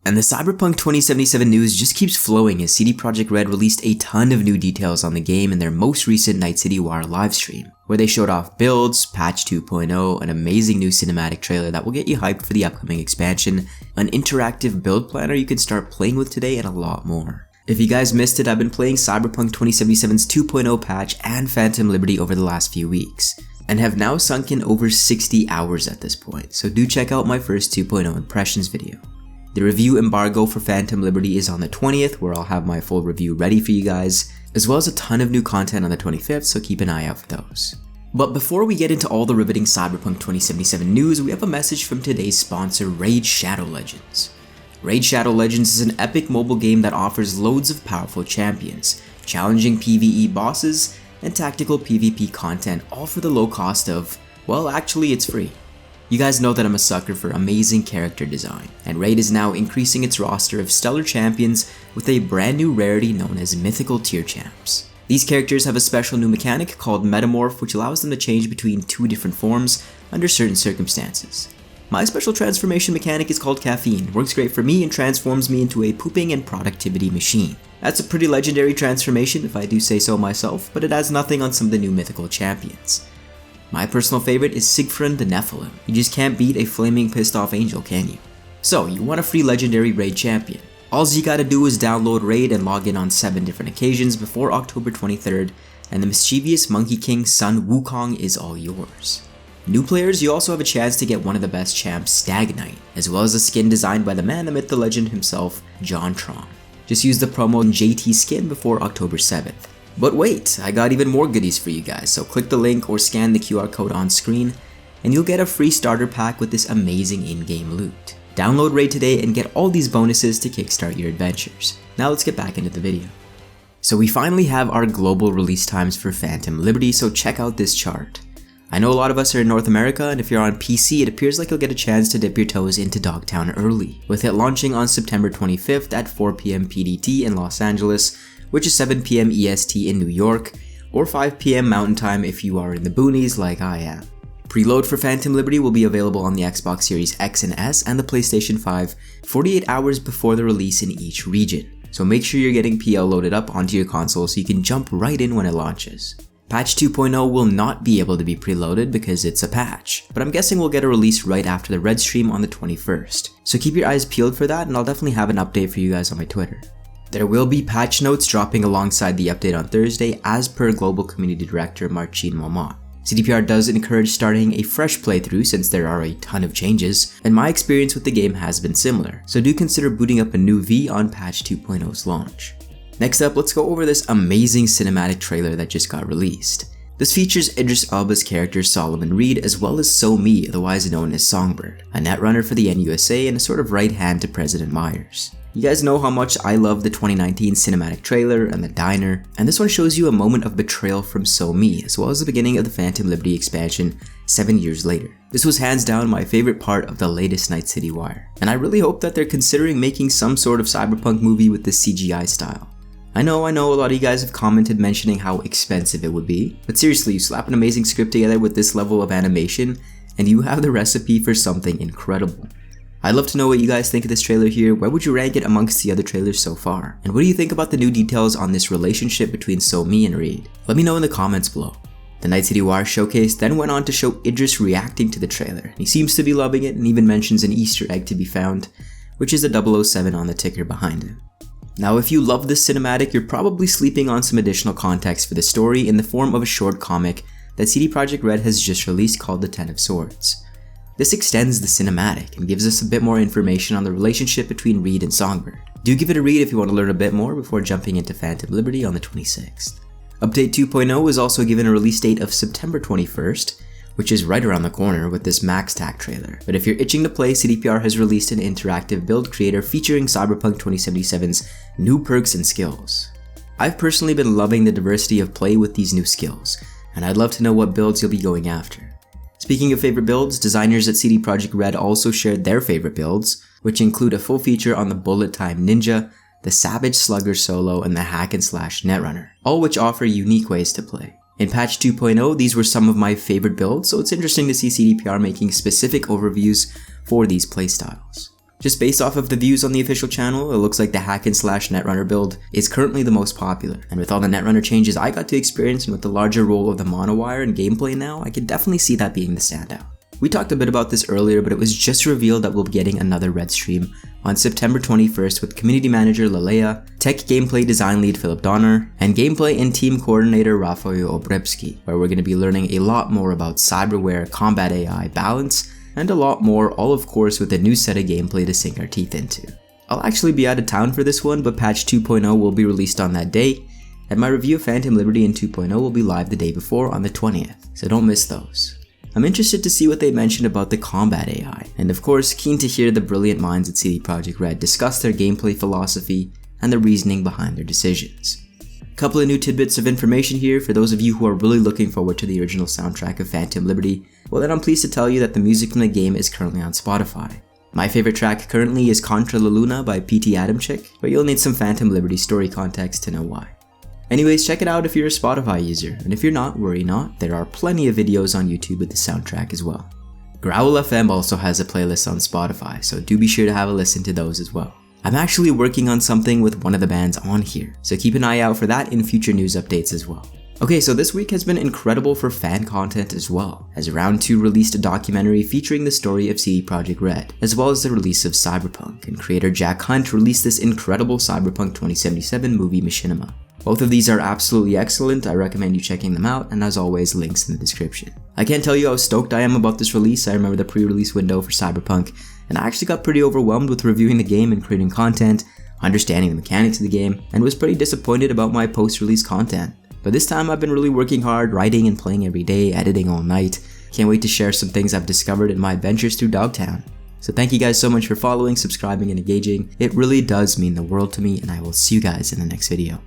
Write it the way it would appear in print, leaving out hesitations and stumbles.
And the Cyberpunk 2077 news just keeps flowing as CD Projekt Red released a ton of new details on the game in their most recent Night City Wire livestream, where they showed off builds, patch 2.0, an amazing new cinematic trailer that will get you hyped for the upcoming expansion, an interactive build planner you can start playing with today, and a lot more. If you guys missed it, I've been playing Cyberpunk 2077's 2.0 patch and Phantom Liberty over the last few weeks, and have now sunk in over 60 hours at this point, so do check out my first 2.0 impressions video. The review embargo for Phantom Liberty is on the 20th, where I'll have my full review ready for you guys, as well as a ton of new content on the 25th, so keep an eye out for those. But before we get into all the riveting Cyberpunk 2077 news, we have a message from today's sponsor, Raid Shadow Legends. Raid Shadow Legends is an epic mobile game that offers loads of powerful champions, challenging PvE bosses, and tactical PvP content, all for the low cost of, well, actually it's free. You guys know that I'm a sucker for amazing character design, and Raid is now increasing its roster of stellar champions with a brand new rarity known as Mythical Tier Champs. These characters have a special new mechanic called Metamorph, which allows them to change between two different forms under certain circumstances. My special transformation mechanic is called Caffeine, works great for me and transforms me into a pooping and productivity machine. That's a pretty legendary transformation if I do say so myself, but it adds nothing on some of the new mythical champions. My personal favorite is Siegfried the Nephilim. You just can't beat a flaming pissed off angel, can you? So, you want a free legendary Raid champion. All you gotta do is download Raid and log in on 7 different occasions before October 23rd, and the mischievous Monkey King Sun Wukong is all yours. New players, you also have a chance to get one of the best champs, Stag Knight, as well as a skin designed by the man, the myth, the legend himself, John Tron. Just use the promo JT skin before October 7th. But wait, I got even more goodies for you guys, so click the link or scan the QR code on screen, and you'll get a free starter pack with this amazing in-game loot. Download Raid today and get all these bonuses to kickstart your adventures. Now let's get back into the video. So we finally have our global release times for Phantom Liberty, so check out this chart. I know a lot of us are in North America, and if you're on PC, it appears like you'll get a chance to dip your toes into Dogtown early, with it launching on September 25th at 4 PM PDT in Los Angeles, which is 7 PM EST in New York, or 5 PM Mountain Time if you are in the boonies like I am. Preload for Phantom Liberty will be available on the Xbox Series X and S and the PlayStation 5 48 hours before the release in each region, so make sure you're getting PL loaded up onto your console so you can jump right in when it launches. Patch 2.0 will not be able to be preloaded because it's a patch, but I'm guessing we'll get a release right after the Red stream on the 21st, so keep your eyes peeled for that and I'll definitely have an update for you guys on my Twitter. There will be patch notes dropping alongside the update on Thursday as per Global Community Director Marcin Momot. CDPR does encourage starting a fresh playthrough since there are a ton of changes, and my experience with the game has been similar, so do consider booting up a new V on patch 2.0's launch. Next up, let's go over this amazing cinematic trailer that just got released. This features Idris Elba's character Solomon Reed as well as So Mi, otherwise known as Songbird, a netrunner for the NUSA and a sort of right hand to President Myers. You guys know how much I love the 2019 cinematic trailer and the diner, and this one shows you a moment of betrayal from So Mi, as well as the beginning of the Phantom Liberty expansion 7 years later. This was hands down my favorite part of the latest Night City Wire, and I really hope that they're considering making some sort of cyberpunk movie with this CGI style. I know a lot of you guys have commented mentioning how expensive it would be, but seriously, you slap an amazing script together with this level of animation, and you have the recipe for something incredible. I'd love to know what you guys think of this trailer here. Where would you rank it amongst the other trailers so far? And what do you think about the new details on this relationship between So Mi and Reed? Let me know in the comments below. The Night City Wire showcase then went on to show Idris reacting to the trailer. He seems to be loving it and even mentions an Easter egg to be found, which is a 007 on the ticker behind him. Now, if you love this cinematic, you're probably sleeping on some additional context for the story in the form of a short comic that CD Projekt Red has just released called The Ten of Swords. This extends the cinematic and gives us a bit more information on the relationship between Reed and Songbird. Do give it a read if you want to learn a bit more before jumping into Phantom Liberty on the 26th. Update 2.0 was also given a release date of September 21st, which is right around the corner with this Max Tack trailer. But if you're itching to play, CDPR has released an interactive build creator featuring Cyberpunk 2077's new perks and skills. I've personally been loving the diversity of play with these new skills, and I'd love to know what builds you'll be going after. Speaking of favorite builds, designers at CD Projekt Red also shared their favorite builds, which include a full feature on the Bullet Time Ninja, the Savage Slugger Solo, and the Hack and Slash Netrunner, all which offer unique ways to play. In patch 2.0, these were some of my favorite builds, so it's interesting to see CDPR making specific overviews for these playstyles. Just based off of the views on the official channel, it looks like the hack and slash Netrunner build is currently the most popular. And with all the Netrunner changes I got to experience and with the larger role of the monowire and gameplay now, I can definitely see that being the standout. We talked a bit about this earlier, but it was just revealed that we'll be getting another Red stream on September 21st with community manager Lalea, tech gameplay design lead Philip Donner, and gameplay and team coordinator Rafael Obrebski, where we're going to be learning a lot more about cyberware, combat AI, balance, and a lot more, all of course with a new set of gameplay to sink our teeth into. I'll actually be out of town for this one, but patch 2.0 will be released on that day, and my review of Phantom Liberty in 2.0 will be live the day before on the 20th, so don't miss those. I'm interested to see what they mentioned about the combat AI, and of course keen to hear the brilliant minds at CD Projekt Red discuss their gameplay philosophy and the reasoning behind their decisions. A couple of new tidbits of information here for those of you who are really looking forward to the original soundtrack of Phantom Liberty. Well, then I'm pleased to tell you that the music from the game is currently on Spotify. My favorite track currently is Contra La Luna by PT Adamczyk, but you'll need some Phantom Liberty story context to know why. Anyways, check it out if you're a Spotify user, and if you're not, worry not, there are plenty of videos on YouTube with the soundtrack as well. Growl FM also has a playlist on Spotify, so do be sure to have a listen to those as well. I'm actually working on something with one of the bands on here, so keep an eye out for that in future news updates as well. Okay, so this week has been incredible for fan content as well, as Round 2 released a documentary featuring the story of CD Projekt Red, as well as the release of Cyberpunk, and creator Jack Hunt released this incredible Cyberpunk 2077 movie Machinima. Both of these are absolutely excellent, I recommend you checking them out, and as always, links in the description. I can't tell you how stoked I am about this release. I remember the pre-release window for Cyberpunk, and I actually got pretty overwhelmed with reviewing the game and creating content, understanding the mechanics of the game, and was pretty disappointed about my post-release content. But this time I've been really working hard, writing and playing every day, editing all night. Can't wait to share some things I've discovered in my adventures through Dogtown. So thank you guys so much for following, subscribing, and engaging. It really does mean the world to me, and I will see you guys in the next video.